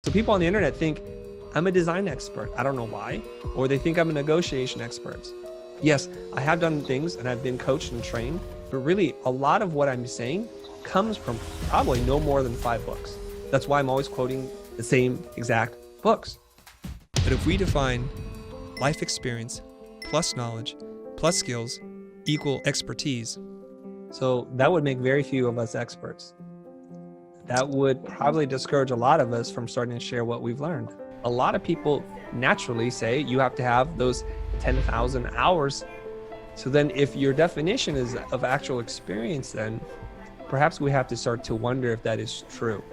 So people on the internet think I'm a design expert. I don't know why. Or they think I'm a negotiation expert. Yes, I have done things and I've been coached and trained, but really a lot of what I'm saying comes from probably no more than 5 books. That's why I'm always quoting the same exact books. But if we define life experience plus knowledge plus skills equal expertise, so that would make very few of us experts. That would probably discourage a lot of us from starting to share what we've learned. A lot of people naturally say you have to have those 10,000 hours. So then if your definition is of actual experience, then perhaps we have to start to wonder if that is true.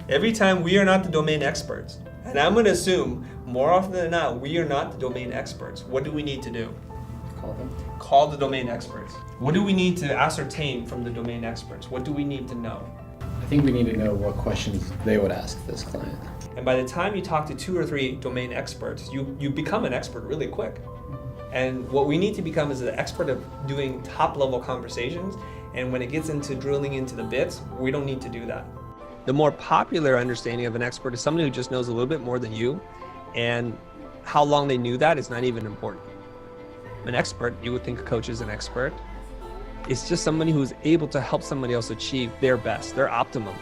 Every time we are not the domain experts, and I'm going to assume more often than not, we are not the domain experts. What do we need to do? Call them. Call the domain experts. What do we need to ascertain from the domain experts? What do we need to know? I think we need to know what questions they would ask this client. And by the time you talk to 2 or 3 domain experts, you become an expert really quick. And what we need to become is an expert of doing top level conversations. And when it gets into drilling into the bits, we don't need to do that. The more popular understanding of an expert is somebody who just knows a little bit more than you. And how long they knew that is not even important. An expert, you would think a coach is an expert. It's just somebody who's able to help somebody else achieve their best, their optimum.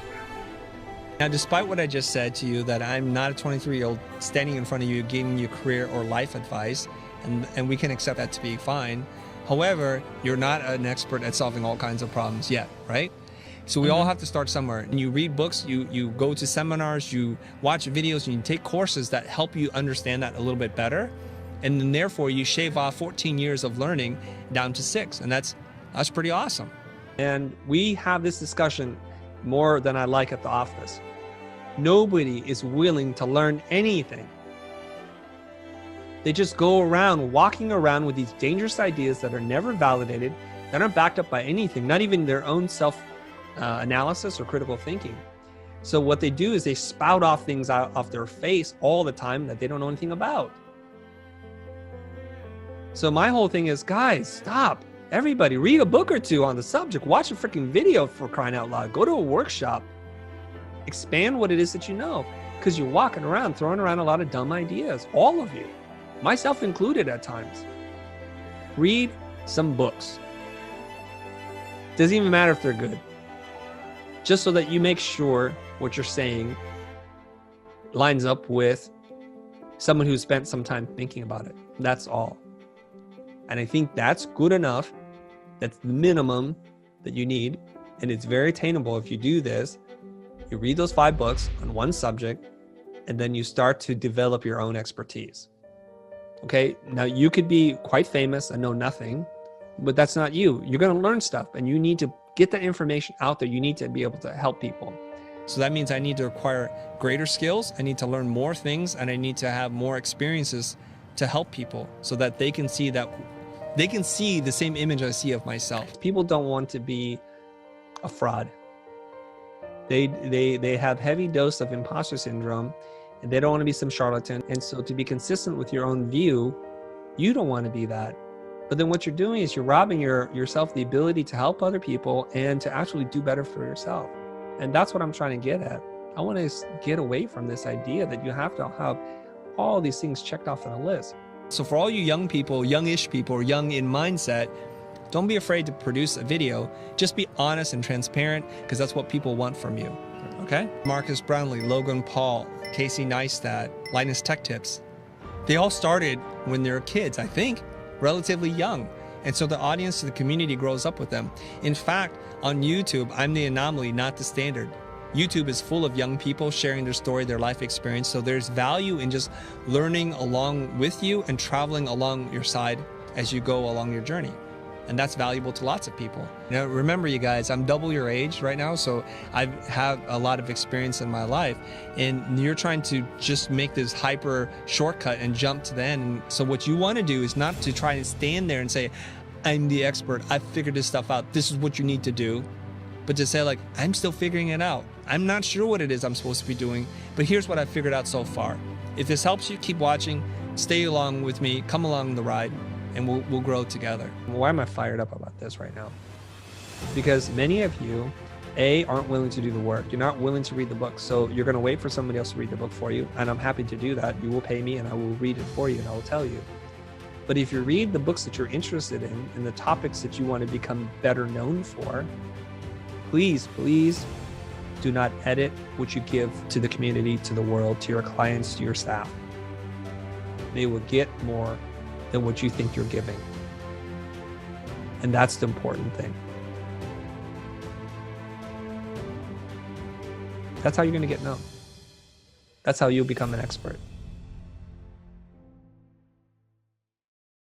now despite what I just said to you, that I'm not a 23-year-old standing in front of you giving you career or life advice, and we can accept that to be fine. However, you're not an expert at solving all kinds of problems yet, right? So we all have to start somewhere. And you read books, you go to seminars, you watch videos, and you take courses that help you understand that a little bit better. And then therefore you shave off 14 years of learning down to 6. And that's pretty awesome. And we have this discussion more than I like at the office. Nobody is willing to learn anything. They just go around walking around with these dangerous ideas that are never validated, that aren't backed up by anything, not even their own self-analysis or critical thinking. So what they do is they spout off things out of their face all the time that they don't know anything about. So my whole thing is, guys, stop. Everybody, read a book or 2 on the subject. Watch a freaking video, for crying out loud. Go to a workshop. Expand what it is that you know, because you're walking around throwing around a lot of dumb ideas, all of you, myself included at times. Read some books. Doesn't even matter if they're good. Just so that you make sure what you're saying lines up with someone who spent some time thinking about it. That's all. And I think that's good enough. That's the minimum that you need. And it's very attainable if you do this. You read those 5 books on one subject, and then you start to develop your own expertise. Okay, now you could be quite famous and know nothing, but that's not you. You're going to learn stuff, and you need to get that information out there. You need to be able to help people. So that means I need to acquire greater skills, I need to learn more things, and I need to have more experiences to help people so that they can see the same image I see of myself. People don't want to be a fraud. They have heavy dose of imposter syndrome, and they don't want to be some charlatan. And so to be consistent with your own view, you don't want to be that. But then what you're doing is you're robbing yourself the ability to help other people and to actually do better for yourself. And that's what I'm trying to get at. I want to get away from this idea that you have to have all these things checked off on a list. So for all you young people, youngish people, or young in mindset, don't be afraid to produce a video. Just be honest and transparent, because that's what people want from you, okay? Marcus Brownlee, Logan Paul, Casey Neistat, Linus Tech Tips. They all started when they were kids, I think, relatively young. And so the audience, the community grows up with them. In fact, on YouTube, I'm the anomaly, not the standard. YouTube is full of young people sharing their story, their life experience. So there's value in just learning along with you and traveling along your side as you go along your journey. And that's valuable to lots of people. Now, remember, you guys, I'm double your age right now, so I've had a lot of experience in my life. And you're trying to just make this hyper shortcut and jump to the end. And so what you want to do is not to try and stand there and say, I'm the expert, I've figured this stuff out, this is what you need to do. But to say, like, I'm still figuring it out. I'm not sure what it is I'm supposed to be doing, but here's what I've figured out so far. If this helps you, keep watching, stay along with me, come along the ride, and we'll grow together. Why am I fired up about this right now? Because many of you aren't willing to do the work. You're not willing to read the book. So you're going to wait for somebody else to read the book for you. And I'm happy to do that. You will pay me and I will read it for you and I will tell you. But if you read the books that you're interested in and the topics that you want to become better known for, please, please do not edit what you give to the community, to the world, to your clients, to your staff. They will get more than what you think you're giving. And that's the important thing. That's how you're going to get known. That's how you'll become an expert.